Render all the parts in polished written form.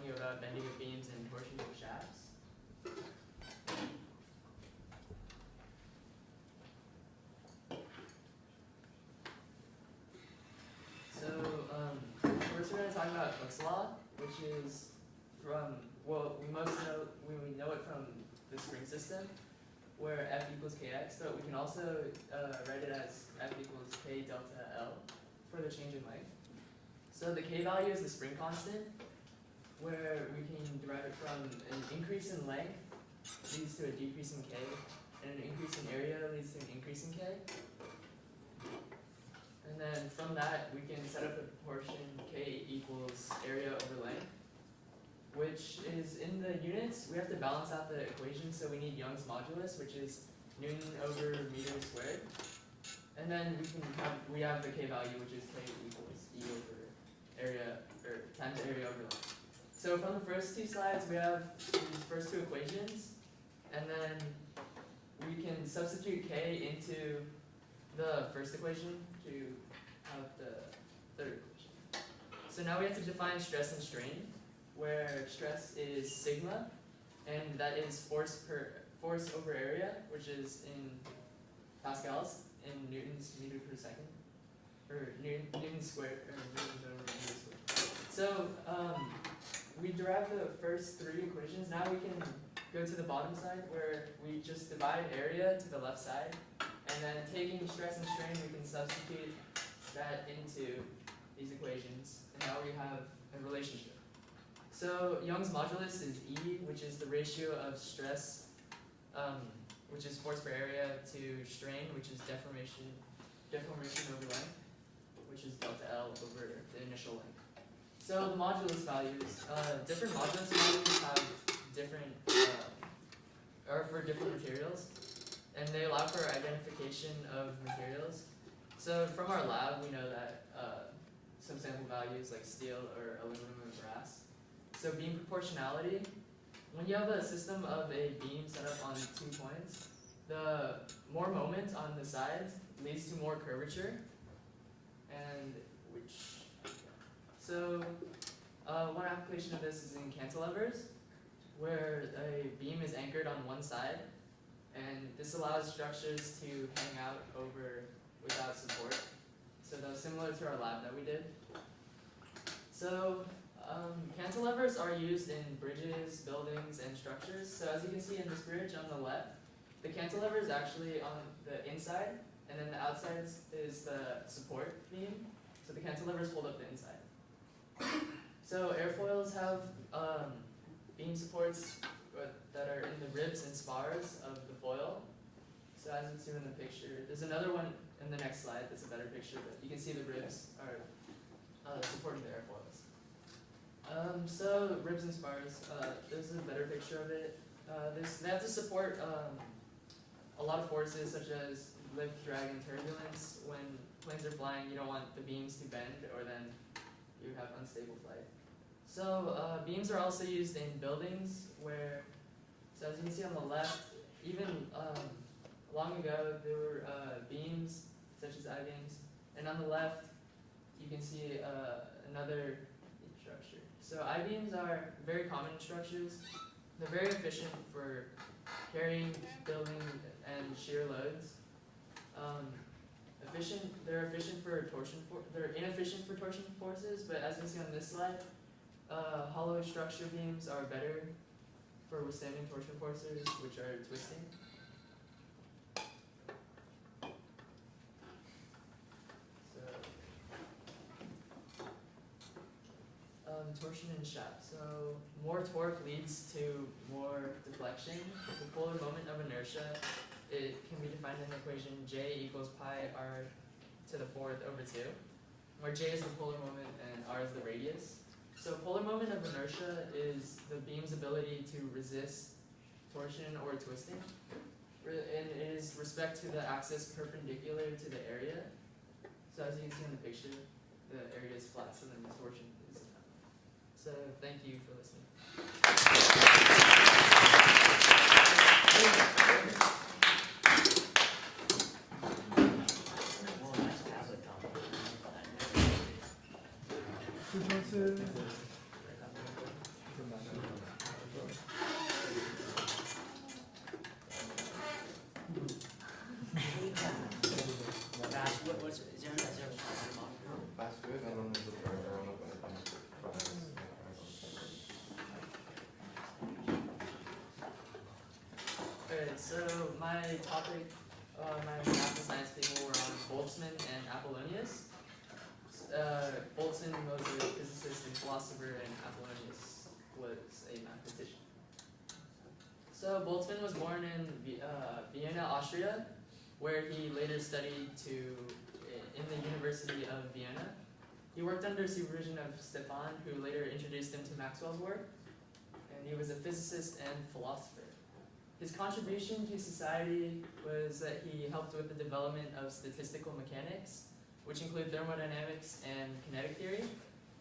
telling you about bending of beams and torsion of shafts. So first we're going to talk about Hooke's law, which is from, well, we know it from the spring system, where F equals Kx, but we can also write it as F equals K delta L for the change in length. So the K value is the spring constant, where we can derive it from an increase in length leads to a decrease in K, and an increase in area leads to an increase in K. And then from that, we can set up a proportion K equals area over length, which is in the units, we have to balance out the equation, so we need Young's modulus, which is Newton over meter squared. And then we have the K value, which is K equals E over area, or times area over length. So from the first two slides, we have these first two equations, and then we can substitute K into the first equation to have the third equation. So now we have to define stress and strain, where stress is sigma, and that is force over area, which is in pascals, in newtons meter per second, or newton squared, or newtons over meter squared. So we derive the first three equations. Now we can go to the bottom side, where we just divide area to the left side, and then taking stress and strain, we can substitute that into these equations, and now we have a relationship. So Young's modulus is E, which is the ratio of stress, which is force per area, to strain, which is deformation over length, which is delta L over the initial length. So the modulus values, different modulus values have different, are for different materials, and they allow for identification of materials. So from our lab, we know that some sample values like steel or aluminum and brass. So beam proportionality, when you have a system of a beam set up on 2 points, the more moment on the sides leads to more curvature, and one application of this is in cantilevers, where a beam is anchored on one side, and this allows structures to hang out over without support. So that was similar to our lab that we did. So cantilevers are used in bridges, buildings, and structures. So as you can see in this bridge on the left, the cantilever is actually on the inside, and then the outside is the support beam. So the cantilevers hold up the inside. So airfoils have beam supports that are in the ribs and spars of the foil. So as you see in the picture, there's another one in the next slide that's a better picture, but you can see the ribs are supporting the airfoils. So ribs and spars, this is a better picture of it. They have to support a lot of forces such as lift, drag, and turbulence. When planes are flying, you don't want the beams to bend, or then you have unstable flight. So beams are also used in buildings where, so as you can see on the left, even long ago there were beams such as I-beams, and on the left you can see another structure. So I-beams are very common in structures. They're very efficient for carrying, building, and shear loads. They're efficient for torsion. They're inefficient for torsion forces, but as you can see on this slide, hollow structure beams are better for withstanding torsion forces, which are twisting. Torsion and shaft. So more torque leads to more deflection. The polar moment of inertia, it can be defined in the equation J equals pi r to the 4th over 2, where J is the polar moment and r is the radius. So polar moment of inertia is the beam's ability to resist torsion or twisting, and it is respect to the axis perpendicular to the area. So as you can see in the picture, the area is flat, so then the torsion is up. So thank you for listening. so my topic, my math and science people were on Boltzmann and Apollonius. Boltzmann was a physicist and philosopher, and Apollonius was a mathematician. So Boltzmann was born in Vienna, Austria, where he later studied in the University of Vienna. He worked under supervision of Stefan, who later introduced him to Maxwell's work, and he was a physicist and philosopher. His contribution to society was that he helped with the development of statistical mechanics, which include thermodynamics and kinetic theory.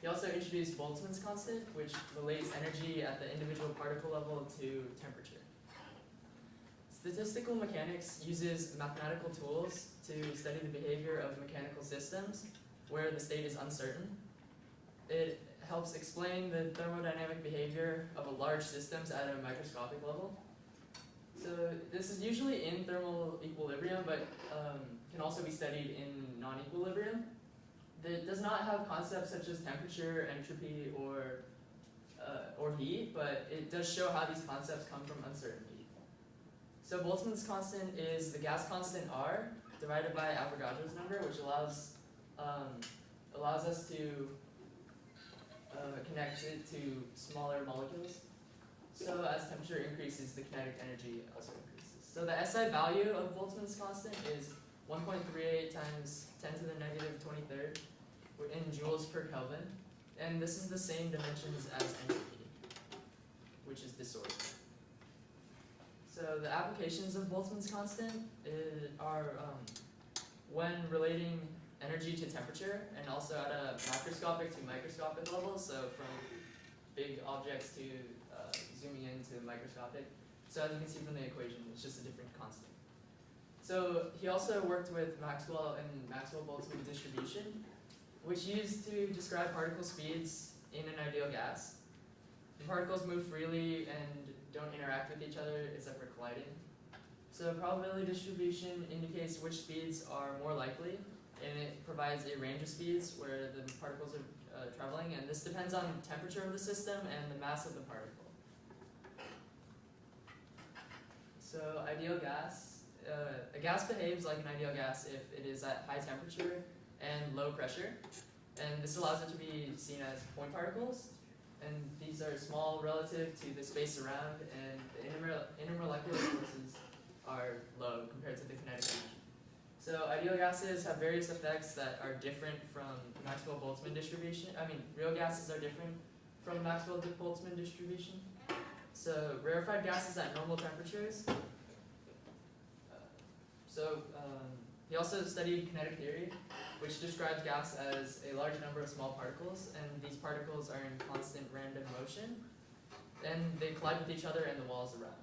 He also introduced Boltzmann's constant, which relates energy at the individual particle level to temperature. Statistical mechanics uses mathematical tools to study the behavior of mechanical systems where the state is uncertain. It helps explain the thermodynamic behavior of a large systems at a microscopic level. So this is usually in thermal equilibrium, but can also be studied in non-equilibrium. It does not have concepts such as temperature, entropy, or heat, but it does show how these concepts come from uncertainty. So Boltzmann's constant is the gas constant R divided by Avogadro's number, which allows us to connect it to smaller molecules. So as temperature increases, the kinetic energy also increases. So the SI value of Boltzmann's constant is 1.38 times 10 to the negative 23rd in joules per Kelvin. And this is the same dimensions as entropy, which is disorder. So the applications of Boltzmann's constant are when relating energy to temperature, and also at a macroscopic to microscopic level, so from big objects to zooming into microscopic. So as you can see from the equation, it's just a different constant. So he also worked with Maxwell and Maxwell-Boltzmann distribution, which used to describe particle speeds in an ideal gas. The particles move freely and don't interact with each other except for colliding. So probability distribution indicates which speeds are more likely, and it provides a range of speeds where the particles are traveling, and this depends on the temperature of the system and the mass of the particle. So ideal gas, a gas behaves like an ideal gas if it is at high temperature and low pressure, and this allows it to be seen as point particles, and these are small relative to the space around, and the intermolecular forces are low compared to the kinetic energy. So ideal gases have various effects that are different from Maxwell-Boltzmann distribution. Real gases are different from Maxwell-Boltzmann distribution. So rarefied gases at normal temperatures. He also studied kinetic theory, which describes gas as a large number of small particles, and these particles are in constant random motion, and they collide with each other and the walls around.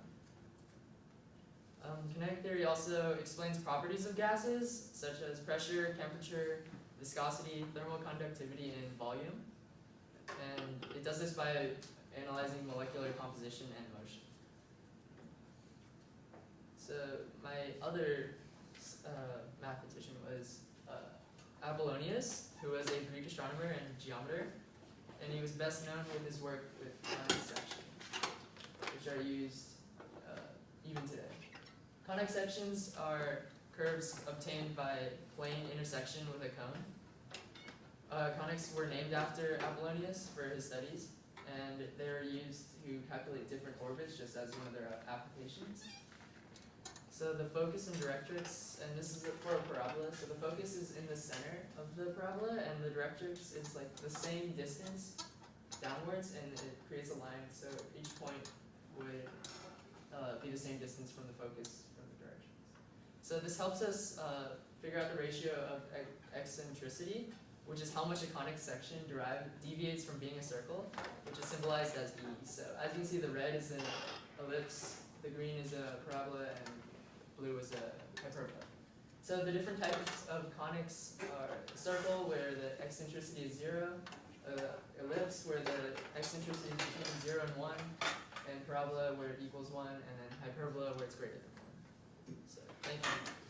Kinetic theory also explains properties of gases, such as pressure, temperature, viscosity, thermal conductivity, and volume. And it does this by analyzing molecular composition and motion. So my other mathematician was Apollonius, who was a Greek astronomer and geometer, and he was best known with his work with conic sections, which are used even today. Conic sections are curves obtained by plane intersection with a cone. Conics were named after Apollonius for his studies, and they're used to calculate different orbits just as one of their applications. So the focus and directrix, and this is for a parabola, so the focus is in the center of the parabola, and the directrix is like the same distance downwards, and it creates a line, so each point would be the same distance from the focus from the directions. So this helps us figure out the ratio of eccentricity, which is how much a conic section deviates from being a circle, which is symbolized as E. So as you can see, the red is an ellipse, the green is a parabola, and blue is a hyperbola. So the different types of conics are a circle where the eccentricity is 0, ellipse where the eccentricity is between 0 and 1, and parabola where it equals 1, and then hyperbola where it's greater than 1. So thank you.